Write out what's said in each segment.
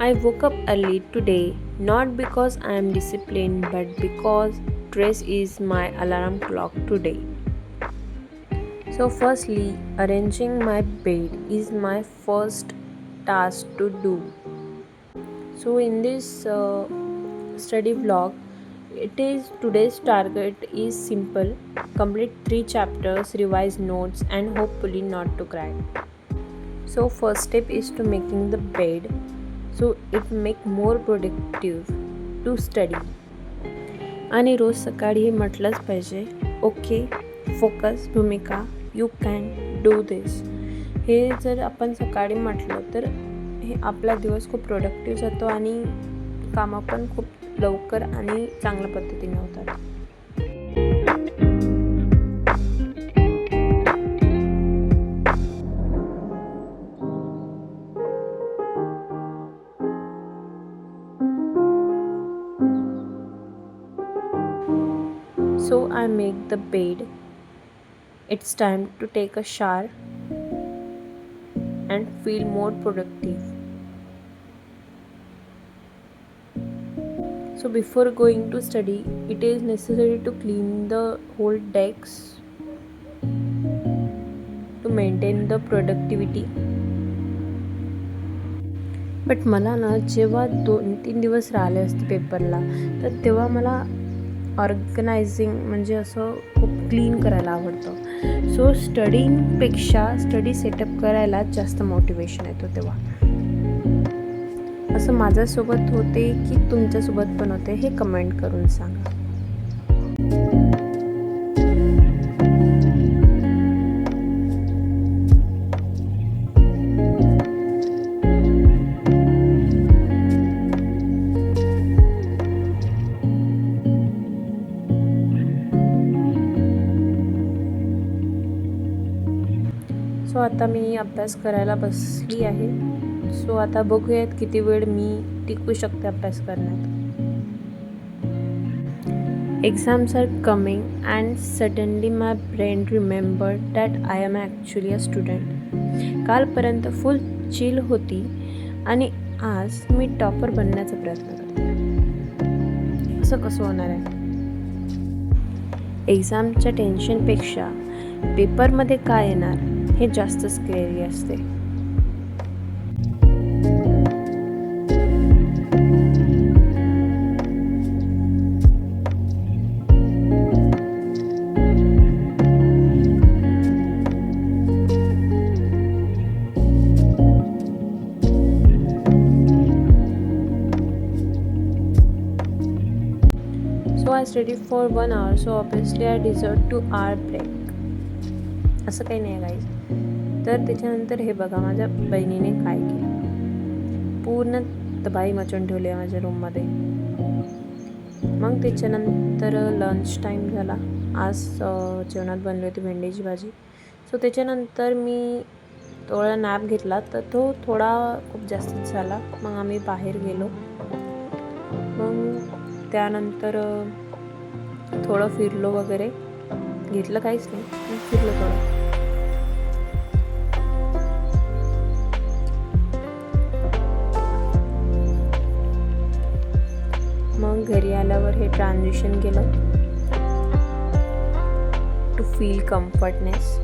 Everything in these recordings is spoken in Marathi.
I woke up early today not because I am disciplined but because dress is my alarm clock today. So, firstly, arranging my bed is my first task to do. So, in this study vlog, it is today's target is simple: complete 3 chapters, revise notes, and hopefully not to cry. So, first step is to making the bed, so it make more productive to study. आणि रोज सकाळी हे म्हटलंच पाहिजे, ओके, फोकस, भूमिका, यू कॅन डू दिस. हे जर आपण सकाळी म्हटलं तर हे आपला दिवस खूप प्रोडक्टिव्ह जातो आणि कामं पण खूप लवकर आणि चांगल्या पद्धतीने होतात. So I make the bed. It's time to take a shower and feel more productive. So before going to study, it is necessary to clean the whole desk to maintain the productivity. But मला ना जेव्हा 2-3 दिवस राहिले असते पेपरला, तर तेव्हा मला ऑर्गनायझिंग म्हणजे असं खूप क्लीन करायला आवडतं. सो स्टडीपेक्षा स्टडी सेटअप करायला जास्त मोटिवेशन येतो तेव्हा. असं माझ्यासोबत होते की तुमच्यासोबत पण होते हे कमेंट करून सांगा. सो आता मी अभ्यास करायला बसली आहे. सो आता बघूयात किती वेळ मी टिकू शकते अभ्यास करण्यात. Exams are coming and suddenly my brain remembered that I am actually a student. कालपर्यंत फुल चिल होती आणि आज मी टॉपर बनण्याचा प्रयत्न करते. असं कसं होणार आहे? एक्झामच्या टेन्शनपेक्षा पेपरमध्ये काय येणार हे जास्त स्केरी असते. So I studied for 1 hour, so obviously I deserve 2 hour break. असं काही नाही गाईज. तर त्याच्यानंतर हे बघा माझ्या बहिणीने काय केलं, पूर्ण तबाही मचवून ठेवली आहे माझ्या रूममध्ये. मग त्याच्यानंतर लंच टाईम झाला. आज जेवणात बनली होती भेंडीची भाजी. सो त्याच्यानंतर मी थोडा नॅप घेतला, तर तो थोडा खूप जास्तच झाला. मग आम्ही बाहेर गेलो. मग त्यानंतर थोडं फिरलो वगैरे, घेतलं काहीच नाही, मग फिरलो थोडं. मग घरी आल्यावर हे ट्रान्झिशन केलं टू फील कम्फर्टनेस.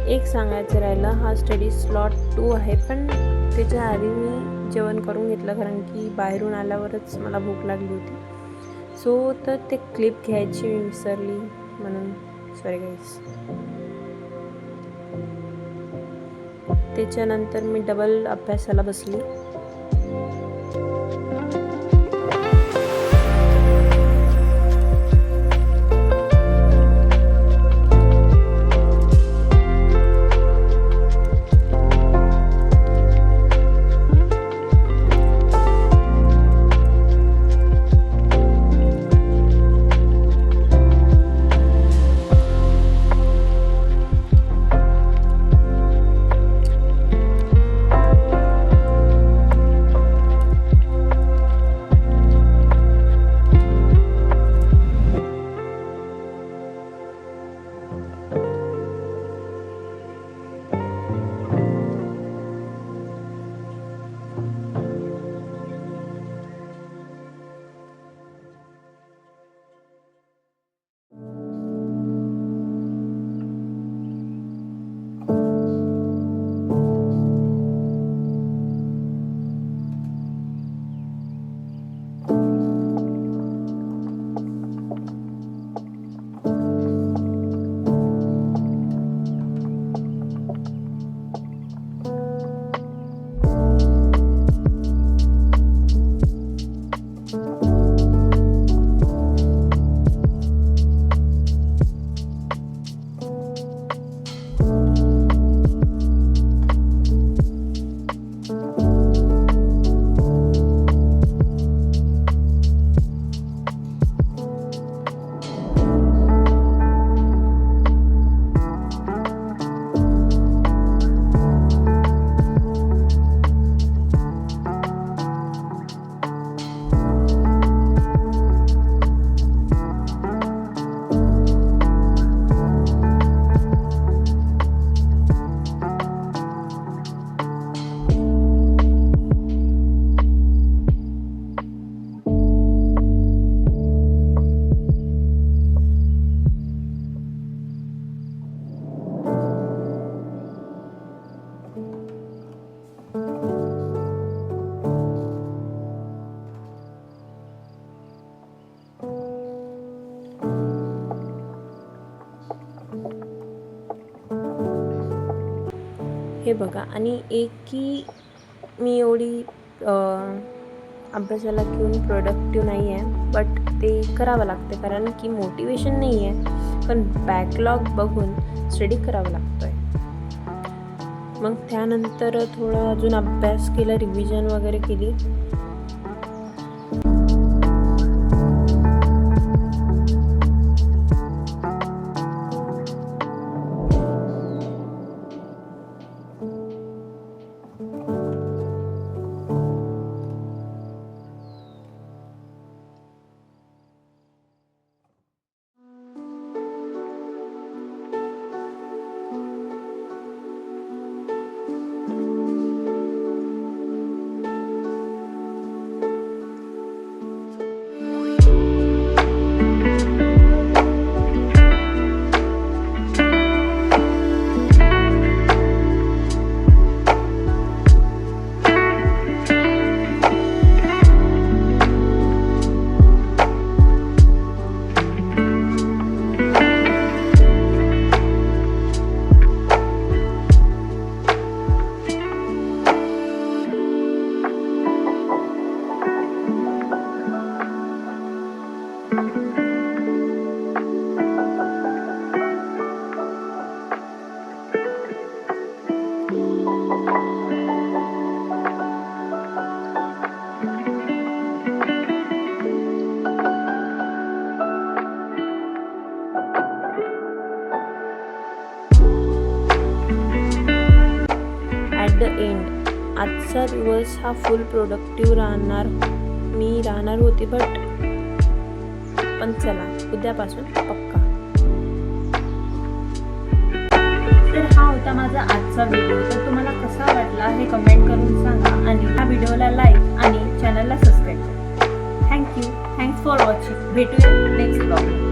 एक सांगायचं राहिलं, हा स्टडी स्लॉट 2 आहे, पण त्याच्या आधी मी जेवण करून घेतलं कारण की बाहेरून आल्यावरच मला भूक लागली होती. सो तर ते क्लिप घ्यायची मी विसरली, म्हणून सॉरी गाईज. त्याच्यानंतर मी डबल अभ्यासाला बसली. हे बघा. आणि एक की मी एवढी अभ्यासाला घेऊन प्रोडक्टिव्ह नाही आहे, बट ते करावं लागते कारण की मोटिवेशन नाही आहे, पण बॅकलॉग बघून स्टडी करावं लागतो आहे. मग त्यानंतर थोडं अजून अभ्यास केला, रिव्हिजन वगैरे केली. ॲट द एंड आजचा दिवस हा फुल प्रोडक्टिव्ह राहणार होती, पण चला उद्यापासून पक्का. तर हा होता माझा आजचा व्हिडिओ. तर तुम्हाला कसा वाटला हे कमेंट करून सांगा आणि हा व्हिडिओला लाईक आणि चॅनलला सबस्क्राईब करा. Thanks for watching. भेटूया नेक्स्ट ब्लॉग.